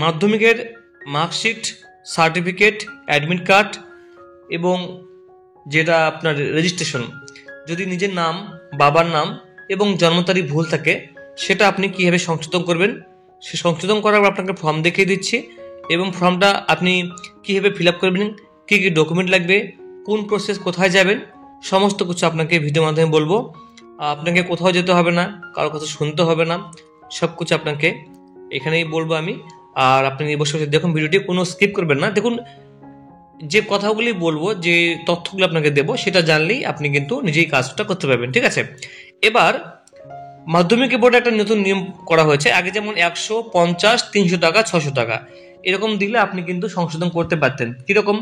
মাধ্যমিকের marksheet, certificate, admit card এবং যেটা আপনার রেজিস্ট্রেশন, যদি নিজের নাম, বাবার নাম এবং জন্ম তারিখ ভুল থাকে সেটা আপনি কীভাবে সংশোধন করবেন, সে সংশোধন করার পর আপনাকে ফর্ম দেখিয়ে দিচ্ছি এবং ফর্মটা আপনি কীভাবে ফিল আপ করবেন, কী কী ডকুমেন্ট লাগবে, কোন প্রসেস, কোথায় যাবেন, সমস্ত কিছু আপনাকে ভিডিওর মাধ্যমে বলবো। আপনাকে কোথাও যেতে হবে না, কারোর কথা শুনতে হবে না, সব কিছু আপনাকে এখানেই বলবো আমি। আর আপনি বসে বসে দেখুন ভিডিওটি, কোনো স্কিপ করবেন না। দেখুন, যে কথাগুলি বলবো, যে তথ্যগুলো আপনাকে দেবো, সেটা জানলেই আপনি কিন্তু নিজেই কাজটা করতে পারবেন, ঠিক আছে? এবার মাধ্যমিক বোর্ডে একটা নতুন নিয়ম করা হয়েছে। আগে যেমন 100, 50, 300 টাকা, 600 টাকা এরকম দিলে আপনি কিন্তু সংশোধন করতে পারতেন। কিরকম?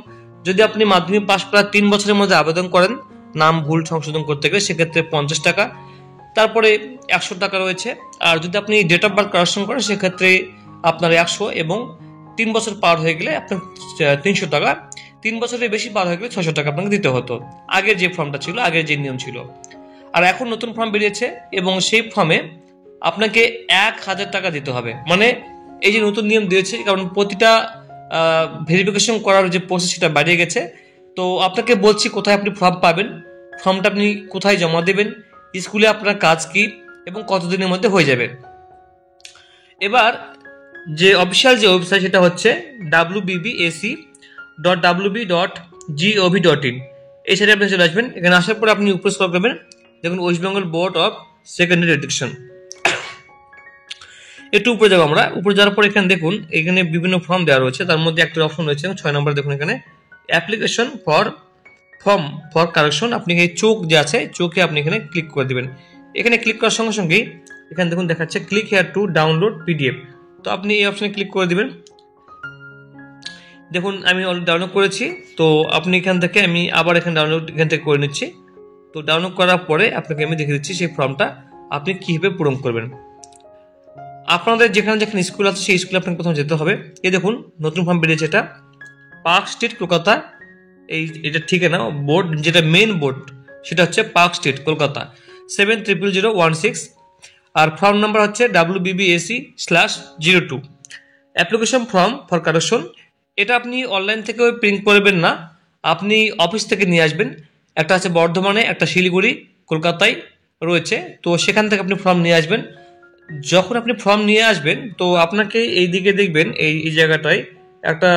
যদি আপনি মাধ্যমিক পাশ করার 3 বছরের মধ্যে আবেদন করেন নাম ভুল সংশোধন করতে গেলে, সেক্ষেত্রে 50 টাকা, তারপরে 100 টাকা রয়েছে। আর যদি আপনি ডেট অফ বার্থ কারেকশন করেন সেক্ষেত্রে আপনার 100, এবং 3 বছর পার হয়ে গেলে আপনার 300 টাকা, 3 বছরের বেশি পার হয়ে গেলে 600 টাকা আপনাকে দিতে হতো। আগের যে ফর্মটা ছিল, আগের যে নিয়ম ছিল। আর এখন নতুন ফর্ম বেরিয়েছে এবং সেই ফর্মে আপনাকে 1000 টাকা দিতে হবে। মানে এই যে নতুন নিয়ম দিয়েছে, কারণ প্রতিটা ভেরিফিকেশন করার যে প্রসেস সেটা বাড়িয়ে গেছে। তো আপনাকে বলছি কোথায় আপনি ফর্ম পাবেন, ফর্মটা আপনি কোথায় জমা দেবেন, স্কুলে আপনার কাজ কি এবং কতদিনের মধ্যে হয়ে যাবে। এবার যে অফিসিয়াল যে ওয়েবসাইট সেটা হচ্ছে wbbac.wb.gov.in। এই সাইটে আপনি চলে আসবেন। এখানে আসার পর আপনি উপরে স্ক্রল করবেন, দেখুন West Bengal board of secondary education. একটু উপরে যাবো আমরা। উপরে যাওয়ার পর এখানে দেখুন, এখানে বিভিন্ন ফর্ম দেওয়া রয়েছে, তার মধ্যে একটা অপশন রয়েছে 6 নম্বর, দেখুন এখানে অ্যাপ্লিকেশন ফর্ম ফর কারেকশন। আপনি এই চোখ যে আছে, চোখে আপনি এখানে ক্লিক করে দেবেন। এখানে ক্লিক করার সঙ্গে সঙ্গেই এখানে দেখুন দেখাচ্ছে click here to download PDF. তো আপনি এই অপশনে ক্লিক করে দিবেন। দেখুন আমি অলরেডি ডাউনলোড করেছি, তো আপনি এখান থেকে, আমি আবার এখানে ডাউনলোড এখান থেকে করে নিচ্ছি। তো ডাউনলোড করার পরে আপনাকে আমি দেখিয়ে দিচ্ছি সেই ফর্মটা আপনি কীভাবে পূরণ করবেন। আপনাদের যেখানে যেখানে স্কুল আছে সেই স্কুলে আপনাকে প্রথমে যেতে হবে। এই দেখুন নতুন ফর্ম বেরিয়েছে, এটা পার্ক স্ট্রিট, কলকাতা। এটা ঠিকানা বোর্ড, যেটা মেন বোর্ড সেটা হচ্ছে পার্ক স্ট্রিট, কলকাতা 700016। আর ফর্ম নাম্বার হচ্ছে WBBAC/02। Application form for correction, এটা আপনি অনলাইন থেকে প্রিন্ট করবেন না, আপনি অফিস থেকে নিয়ে আসবেন। একটা আছে বর্ধমানে, একটা শিলিগুড়ি, কলকাতায় রয়েছে। তো সেখান থেকে আপনি ফর্ম নিয়ে আসবেন। যখন আপনি ফর্ম নিয়ে আসবেন, তো আপনাকে এই দিকে দেখবেন, এই জায়গাটায় একটা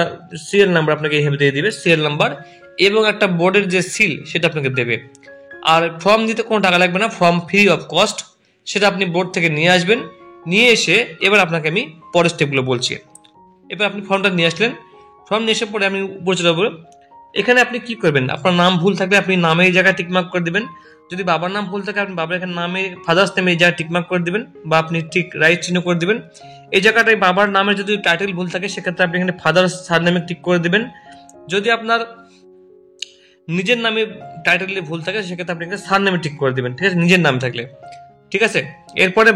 সিরিয়াল নাম্বার আপনাকে এইভাবে দিয়ে দিবে, সিরিয়াল নাম্বার, এবং একটা বোর্ডের যে সিল সেটা আপনাকে দেবে। আর ফর্ম দিতে কোনো টাকা লাগবে না, ফর্ম ফ্রি অফ কস্ট। সেটা আপনি বোর্ড থেকে নিয়ে আসবেন। নিয়ে এসে এবার আপনাকে আমি পরের স্টেপগুলো বলছি। এবার আপনি ফর্মটা নিয়ে আসলেন। ফর্ম নিয়ে এসে পরে আমি উপরে চলে যাবো। এখানে আপনি কি করবেন, আপনার নাম ভুল থাকলে আপনি নামের জায়গায় টিকমার্ক করে দেবেন। যদি বাবার নাম ভুল থাকে আপনি বাবার এখানে নামে, ফাদার্স নেমে এই জায়গায় টিকমার্ক করে দেবেন, বা আপনি ঠিক রাইট চিহ্ন করে দেবেন। এই জায়গাটায় বাবার নামের যদি টাইটেল ভুল থাকে সেক্ষেত্রে আপনি এখানে ফাদার্স সারনেমে টিক করে দেবেন। যদি আপনার নিজের নামে টাইটেলে ভুল থাকে সেক্ষেত্রে আপনি এখানে সারনেমে টিক করে দেবেন, ঠিক আছে, নিজের নাম থাকলে, ঠিক আছে। এরপরে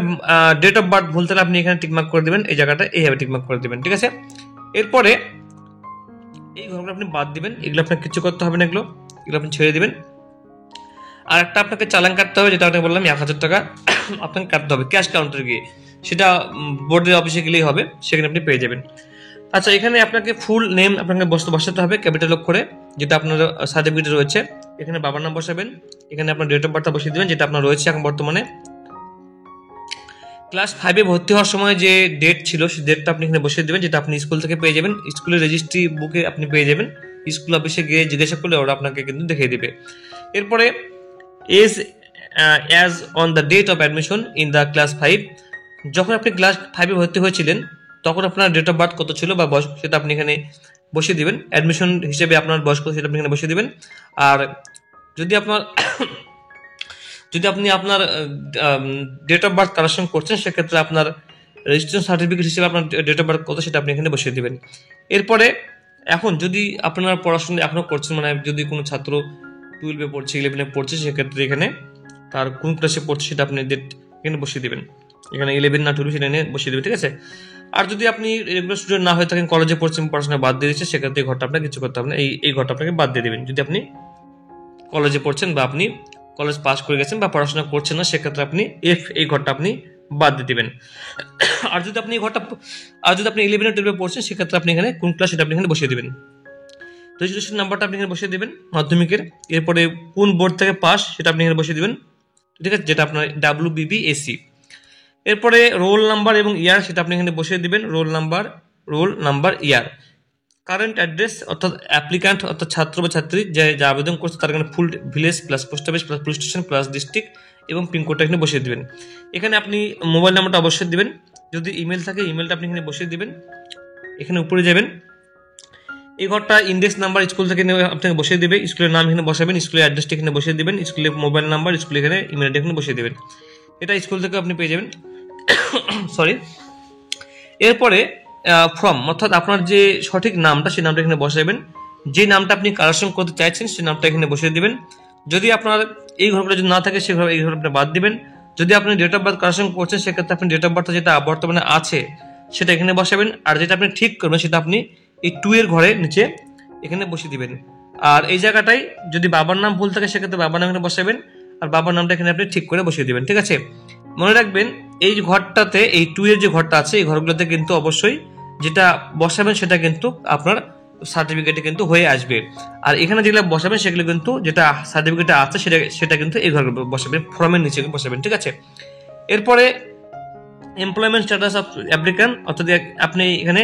ডেট অফ বার্থ ভুল থাকলে আপনি এখানে টিকমার্ক করে দেবেন, এই জায়গাটা এইভাবে টিকমার্ক করে দেবেন, ঠিক আছে। এরপরে এই ঘরগুলো আপনি বাদ দিবেন, এগুলো আপনাকে কিছু করতে হবে না, এগুলো আপনি ছেড়ে দিবেন। আর একটা আপনাকে চালান কাটতে হবে, যেটা আপনাকে বললাম 1000 টাকা আপনাকে কাটতে হবে ক্যাশ কাউন্টারে গিয়ে। সেটা বোর্ডের অফিসে গেলেই হবে, সেখানে আপনি পেয়ে যাবেন। আচ্ছা, এখানে আপনাকে ফুল নেম আপনাকে বসাতে হবে ক্যাপিটাল অক্ষরে, যেটা আপনার সার্টিফিকেটে রয়েছে। এখানে বাবার নাম বসাবেন, এখানে আপনার ডেট অফ বার্থটা বসিয়ে দেবেন, যেটা আপনার রয়েছে এখন বর্তমানে। ক্লাস 5-এ ভর্তি হওয়ার সময় যে ডেট ছিল সেই ডেটটা আপনি এখানে বসিয়ে দেবেন, যেটা আপনি স্কুল থেকে পেয়ে যাবেন। স্কুলের রেজিস্ট্রি বুকে আপনি পেয়ে যাবেন, স্কুল অফিসে গিয়ে জিজ্ঞাসা করলে ওরা আপনাকে কিন্তু দেখিয়ে দেবে। এরপরে age as on the date of admission in the class 5, যখন আপনি ক্লাস 5-এ ভর্তি হয়েছিলেন তখন আপনার ডেট অফ বার্থ কত ছিল বা বয়স, সেটা আপনি এখানে বসিয়ে দিবেন। অ্যাডমিশন হিসেবে আপনার বয়স কত সেটা আপনি এখানে বসিয়ে দিবেন। আর যদি আপনি আপনার ডেট অফ বার্থ কারেকশন করছেন সেক্ষেত্রে আপনার রেজিস্ট্রেশন সার্টিফিকেট হিসেবে আপনার ডেট অফ বার্থ কত সেটা আপনি এখানে বসিয়ে দিবেন। এরপরে এখন যদি আপনার পড়াশোনা এখনও করছেন, মানে যদি কোনো ছাত্র 12-এ পড়ছে, 11-এ পড়ছে, সেক্ষেত্রে এখানে তার কোন ক্লাসে পড়ছে সেটা আপনি ডেট এখানে বসিয়ে দেবেন। এখানে 11 না 12 সেটা এনে বসিয়ে দেবেন, ঠিক আছে। আর যদি আপনি রেগুলার স্টুডেন্ট না হয়ে থাকেন, কলেজে পড়ছেন, পড়াশোনা বাদ দিয়ে দিচ্ছে, সেক্ষেত্রে এই ঘরটা আপনাকে কিছু করতে হবে না, এই ঘরটা আপনাকে বাদ দিয়ে দেবেন। যদি আপনি কলেজে পড়ছেন বা আপনি কলেজ পাস করে গেছেন বা পড়াশোনা করছেন না, সেক্ষেত্রে আপনি এই ঘরটা আপনি বাদ দিয়ে দেবেন। আর যদি আপনি আর যদি আপনি 11 12 পড়ছেন সেক্ষেত্রে আপনি এখানে কোন ক্লাস সেটা আপনি এখানে বসিয়ে দেবেন। রেজিস্ট্রেশন নাম্বারটা আপনি এখানে বসিয়ে দেবেন মাধ্যমিকের, এরপরে কোন বোর্ড থেকে পাস সেটা আপনি এখানে বসিয়ে দেবেন, ঠিক আছে, যেটা আপনার WBBSC। এরপরে রোল নাম্বার এবং ইয়ার সেটা আপনি এখানে বসিয়ে দিবেন, roll number year. Current address অর্থাৎ অ্যাপ্লিক্যান্ট অর্থাৎ ছাত্র বা ছাত্রী যে আবেদন করছে তার এখানে full village plus post office plus police station plus district এবং পিনকোডটা এখানে বসিয়ে দেবেন। এখানে আপনি মোবাইল নাম্বারটা অবশ্যই দিবেন, যদি ইমেল থাকে ইমেলটা আপনি এখানে বসিয়ে দিবেন। এখানে উপরে যাবেন, এই ঘরটা ইন্ডেক্স নাম্বার স্কুল থেকে আপনাকে বসিয়ে দেবে, স্কুলের নাম এখানে বসাবেন, স্কুলের অ্যাড্রেসটা এখানে বসিয়ে দেবেন, স্কুলের মোবাইল নাম্বার, স্কুলে এখানে ইমেল আইডি এখানে বসিয়ে দেবেন। এটা স্কুল থেকে আপনি পেয়ে যাবেন। সরি। এরপরে ফর্ম অর্থাৎ আপনার যে সঠিক নামটা সেই নামটা এখানে বসাবেন, যে নামটা আপনি কারেকশন করতে চাইছেন সেই নামটা এখানে বসিয়ে দিবেন। যদি আপনার এই ঘরগুলো যদি না থাকে সেই ঘর এই ঘর আপনি বাদ দিবেন। যদি আপনি ডেট অফ বার্থ কারেকশন করছেন সেক্ষেত্রে আপনি ডেট অফ বার্থ যেটা বর্তমানে আছে সেটা এখানে বসাবেন, আর যেটা আপনি ঠিক করবেন সেটা আপনি এই 2 এর ঘরে নিচে এখানে বসিয়ে দিবেন। আর এই জায়গাটায় যদি বাবার নাম ভুল থাকে সেক্ষেত্রে বাবার নাম এখানে বসাবেন, আর বাবার নামটা এখানে আপনি ঠিক করে বসিয়ে দিবেন, ঠিক আছে। মনে রাখবেন এই ঘরটাতে এই 2 এর যে ঘরটা আছে এই ঘরগুলোতে কিন্তু অবশ্যই যেটা বসাবেন সেটা কিন্তু আপনার সার্টিফিকেটে কিন্তু হয়ে আসবে, আর এখানে যেগুলো বসাবেন সেগুলো কিন্তু যেটা সার্টিফিকেটে আছে সেটা কিন্তু এই ঘরে বসাবেন, ফর্মের নিচে বসাবেন, ঠিক আছে। এরপরে এমপ্লয়মেন্ট স্ট্যাটাস অফ অ্যাপ্লিক্যান্ট অর্থাৎ আপনি এখানে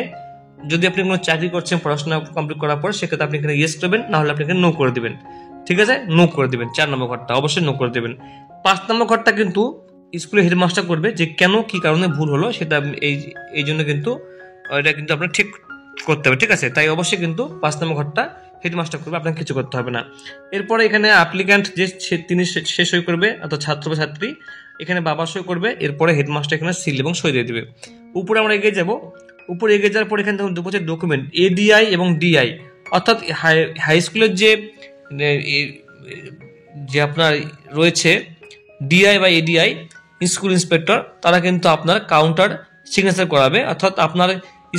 যদি আপনি কোনো চাকরি করছেন পড়াশোনা কমপ্লিট করার পর সেক্ষেত্রে আপনি এখানে ইয়েস করবেন, না হলে আপনি এখানে নো করে দিবেন, ঠিক আছে, নো করে দিবেন। 4 নম্বর ঘরটা অবশ্যই নো করে দেবেন। 5 নম্বর ঘরটা কিন্তু স্কুলের হেডমাস্টার করবে, যে কেন কি কারণে ভুল হলো সেটা এই জন্য কিন্তু এটা কিন্তু আপনার ঠিক করতে হবে, ঠিক আছে। তাই অবশ্যই কিন্তু 5 নম্বর ঘরটা হেডমাস্টার করবে, আপনাকে কিছু করতে হবে না। এরপরে এখানে অ্যাপ্লিক্যান্ট যে তিনি সে সই করবে অর্থাৎ ছাত্র বা ছাত্রী, এখানে বাবা সই করবে, এরপরে হেডমাস্টার এখানে সিল এবং সই দিয়ে দেবে। উপরে আমরা এগিয়ে যাব, উপরে এগিয়ে যাওয়ার পর এখানে দেখুন ডকুমেন্ট ADI এবং DI অর্থাৎ হাই স্কুলের যে আপনার রয়েছে DI বা ADI স্কুল ইন্সপেক্টর, তারা কিন্তু আপনার কাউন্টার সিগনেচার করাবে, অর্থাৎ আপনার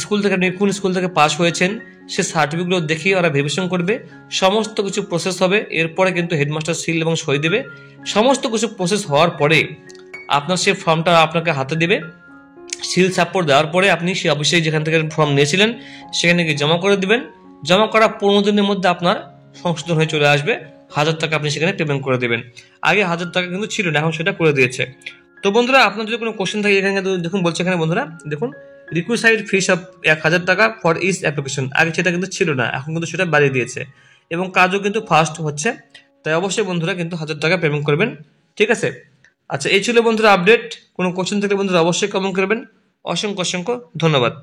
স্কুল থেকে আপনি কোন স্কুল থেকে পাস হয়েছেন সে সার্টিফিকেটগুলো দেখিয়ে ওরা ভেরিফিকেশন করবে, সমস্ত কিছু প্রসেস হবে, এরপরে কিন্তু হেডমাস্টার সিল এবং সই দেবে। সমস্ত কিছু প্রসেস হওয়ার পরে আপনার সেই ফর্মটা আপনাকে হাতে দেবে, সিল সাপোর্ট দেওয়ার পরে আপনি সেই অফিসে যেখান থেকে ফর্ম নিয়েছিলেন সেখানে গিয়ে জমা করে দিবেন। জমা করা 15 দিনের মধ্যে আপনার সংশোধন হয়ে চলে আসবে, 1000 টাকা আপনি সেখানে পেমেন্ট করে দেবেন। আগে 1000 টাকা কিন্তু ছিল না, এখন সেটা করে দিয়েছে। তো বন্ধুরা আপনার যদি কোনো কোশ্চেন থাকে এখানে দেখুন বলছে, এখানে বন্ধুরা দেখুন রিকুইসাইড ফিস অফ 1000 টাকা ফর ইচ অ্যাপ্লিকেশন, আগে সেটা কিন্তু ছিল না, এখন কিন্তু সেটা বাড়িয়ে দিয়েছে এবং কাজও কিন্তু ফাস্ট হচ্ছে। তাই অবশ্যই বন্ধুরা কিন্তু 1000 টাকা পেমেন্ট করবেন, ঠিক আছে। আচ্ছা, এই ছিল বন্ধুরা আপডেট। কোনো কোশ্চেন থাকলে বন্ধুরা অবশ্যই কমেন্ট করবেন। অসংখ্য ধন্যবাদ।